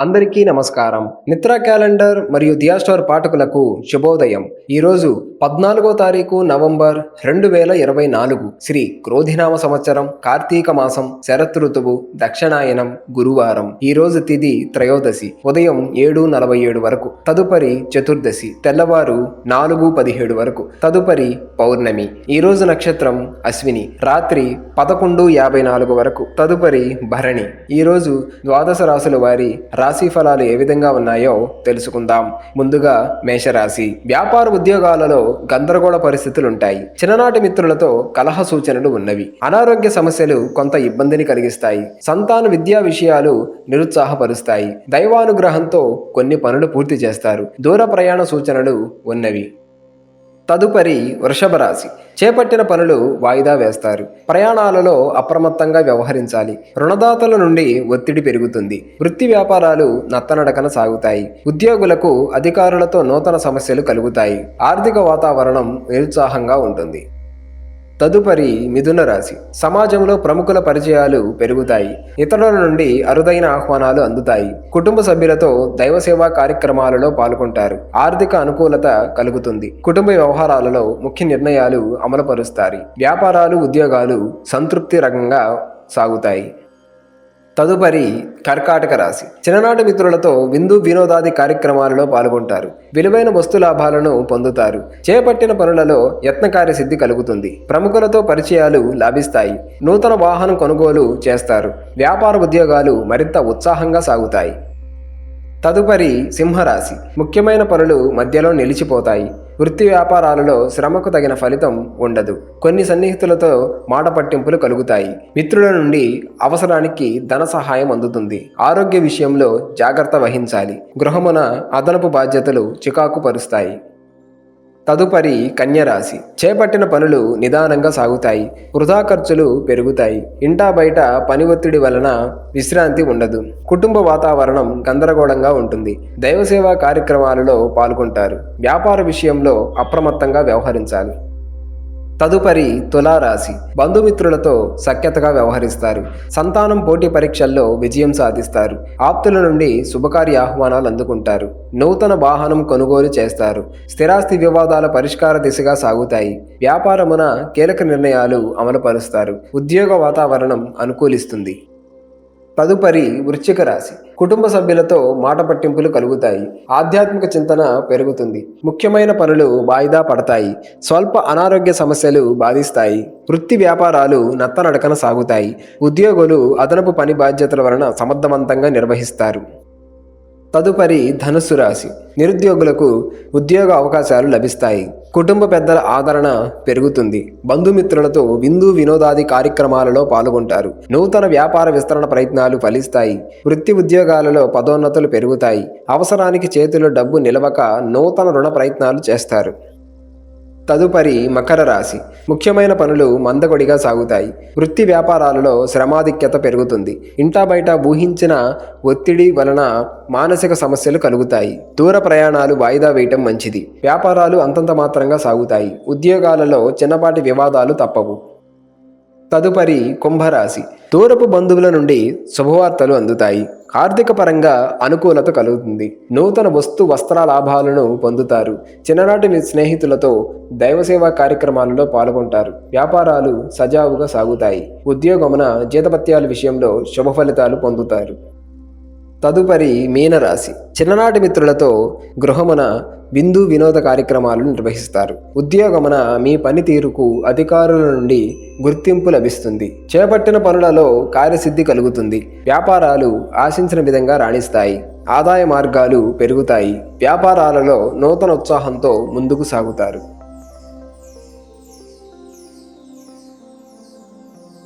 అందరికీ నమస్కారం. నిత్ర క్యాలెండర్ మరియు దియా స్టార్ పాఠకులకు శుభోదయం. ఈరోజు 14వ తారీఖు నవంబర్ 2024 శ్రీ క్రోధినామ సంవత్సరం, కార్తీక మాసం, శరత్ ఋతువు, దక్షిణాయనం, గురువారం. ఈరోజు తిథి త్రయోదశి, ఉదయం 7:47 వరకు. తదుపరి చతుర్దశి, తెల్లవారు 4:17 వరకు. తదుపరి పౌర్ణమి. ఈరోజు నక్షత్రం అశ్విని, రాత్రి 11:54 వరకు. తదుపరి భరణి. ఈరోజు ద్వాదశ రాశుల వారి రాశి ఫలాలు ఏ విధంగా ఉన్నాయో తెలుసుకుందాం. ముందుగా మేషరాశి. వ్యాపార ఉద్యోగాలలో గందరగోళ పరిస్థితులుంటాయి. చిన్ననాటి మిత్రులతో కలహ సూచనలు ఉన్నవి. అనారోగ్య సమస్యలు కొంత ఇబ్బందిని కలిగిస్తాయి. సంతాన విద్యా విషయాలు నిరుత్సాహపరుస్తాయి. దైవానుగ్రహంతో కొన్ని పనులు పూర్తి చేస్తారు. దూర ప్రయాణ సూచనలు ఉన్నవి. తదుపరి వృషభ రాశి. చేపట్టిన పనులు వాయిదా వేస్తారు. ప్రయాణాలలో అప్రమత్తంగా వ్యవహరించాలి. రుణదాతల నుండి ఒత్తిడి పెరుగుతుంది. వృత్తి వ్యాపారాలు నత్తనడకన సాగుతాయి. ఉద్యోగులకు అధికారులతో నూతన సమస్యలు కలుగుతాయి. ఆర్థిక వాతావరణం నిరుత్సాహంగా ఉంటుంది. తదుపరి మిథున రాశి. సమాజంలో ప్రముఖుల పరిచయాలు పెరుగుతాయి. ఇతరుల నుండి అరుదైన ఆహ్వానాలు అందుతాయి. కుటుంబ సభ్యులతో దైవ సేవా కార్యక్రమాలలో పాల్గొంటారు. ఆర్థిక అనుకూలత కలుగుతుంది. కుటుంబ వ్యవహారాలలో ముఖ్య నిర్ణయాలు అమలుపరుస్తారు. వ్యాపారాలు, ఉద్యోగాలు సంతృప్తి రకంగా సాగుతాయి. తదుపరి కర్కాటక రాశి. చిన్ననాటి మిత్రులతో విందు వినోదాది కార్యక్రమాలలో పాల్గొంటారు. విలువైన వస్తు లాభాలను పొందుతారు. చేపట్టిన పనులలో యత్నకార్యసిద్ధి కలుగుతుంది. ప్రముఖులతో పరిచయాలు లాభిస్తాయి. నూతన వాహనం కొనుగోలు చేస్తారు. వ్యాపార ఉద్యోగాలు మరింత ఉత్సాహంగా సాగుతాయి. తదుపరి సింహరాశి. ముఖ్యమైన పనులు మధ్యలో నిలిచిపోతాయి. వృత్తి వ్యాపారాలలో శ్రమకు తగిన ఫలితం ఉండదు. కొన్ని సన్నిహితులతో మాట పట్టింపులు కలుగుతాయి. మిత్రుల నుండి అవసరానికి ధన సహాయం అందుతుంది. ఆరోగ్య విషయంలో జాగ్రత్త వహించాలి. గృహమున అదనపు బాధ్యతలు చికాకు పరుస్తాయి. తదుపరి కన్యరాశి. చేపట్టిన పనులు నిదానంగా సాగుతాయి. వృధా ఖర్చులు పెరుగుతాయి. ఇంటా బయట పని ఒత్తిడి వలన విశ్రాంతి ఉండదు. కుటుంబ వాతావరణం గందరగోళంగా ఉంటుంది. దైవసేవా కార్యక్రమాలలో పాల్గొంటారు. వ్యాపార విషయంలో అప్రమత్తంగా వ్యవహరించాలి. తదుపరి తులారాశి. బంధుమిత్రులతో సఖ్యతగా వ్యవహరిస్తారు. సంతానం పోటీ పరీక్షల్లో విజయం సాధిస్తారు. ఆప్తుల నుండి శుభకార్య ఆహ్వానాలు అందుకుంటారు. నూతన వాహనం కొనుగోలు చేస్తారు. స్థిరాస్తి వివాదాల పరిష్కార దిశగా సాగుతాయి. వ్యాపారమున కీలక నిర్ణయాలు అమలుపరుస్తారు. ఉద్యోగ వాతావరణం అనుకూలిస్తుంది. తదుపరి వృశ్చిక రాశి. కుటుంబ సభ్యులతో మాట పట్టింపులు కలుగుతాయి. ఆధ్యాత్మిక చింతన పెరుగుతుంది. ముఖ్యమైన పనులు వాయిదా పడతాయి. స్వల్ప అనారోగ్య సమస్యలు బాధిస్తాయి. వృత్తి వ్యాపారాలు నత్తనడకన సాగుతాయి. ఉద్యోగులు అదనపు పని బాధ్యతల వలన సమర్థవంతంగా నిర్వహిస్తారు. తదుపరి ధనుస్సు రాశి. నిరుద్యోగులకు ఉద్యోగ అవకాశాలు లభిస్తాయి. కుటుంబ పెద్దల ఆదరణ పెరుగుతుంది. బంధుమిత్రులతో విందు వినోదాది కార్యక్రమాలలో పాల్గొంటారు. నూతన వ్యాపార విస్తరణ ప్రయత్నాలు ఫలిస్తాయి. వృత్తి ఉద్యోగాలలో పదోన్నతులు పెరుగుతాయి. అవసరానికి చేతిలో డబ్బు నిలవక నూతన రుణ ప్రయత్నాలు చేస్తారు. తదుపరి మకర రాశి. ముఖ్యమైన పనులు మందకొడిగా సాగుతాయి. వృత్తి వ్యాపారాలలో శ్రమాధిక్యత పెరుగుతుంది. ఇంటా బయట ఊహించిన ఒత్తిడి వలన మానసిక సమస్యలు కలుగుతాయి. దూర ప్రయాణాలు వాయిదా వేయటం మంచిది. వ్యాపారాలు అంతంత మాత్రంగా సాగుతాయి. ఉద్యోగాలలో చిన్నపాటి వివాదాలు తప్పవు. తదుపరి కుంభరాశి. దూరపు బంధువుల నుండి శుభవార్తలు అందుతాయి. ఆర్థిక పరంగా అనుకూలత కలుగుతుంది. నూతన వస్త్ర లాభాలను పొందుతారు. చిన్ననాటి స్నేహితులతో దైవసేవా కార్యక్రమాలలో పాల్గొంటారు. వ్యాపారాలు సజావుగా సాగుతాయి. ఉద్యోగమున జీతభత్యాల విషయంలో శుభ ఫలితాలు పొందుతారు. తదుపరి మీనరాశి. చిన్ననాటి మిత్రులతో గృహమున విందు వినోద కార్యక్రమాలు నిర్వహిస్తారు. ఉద్యోగమున మీ పనితీరుకు అధికారుల నుండి గుర్తింపు లభిస్తుంది. చేపట్టిన పనులలో కార్యసిద్ధి కలుగుతుంది. వ్యాపారాలు ఆశించిన విధంగా రాణిస్తాయి. ఆదాయ మార్గాలు పెరుగుతాయి. వ్యాపారాలలో నూతన ఉత్సాహంతో ముందుకు సాగుతారు.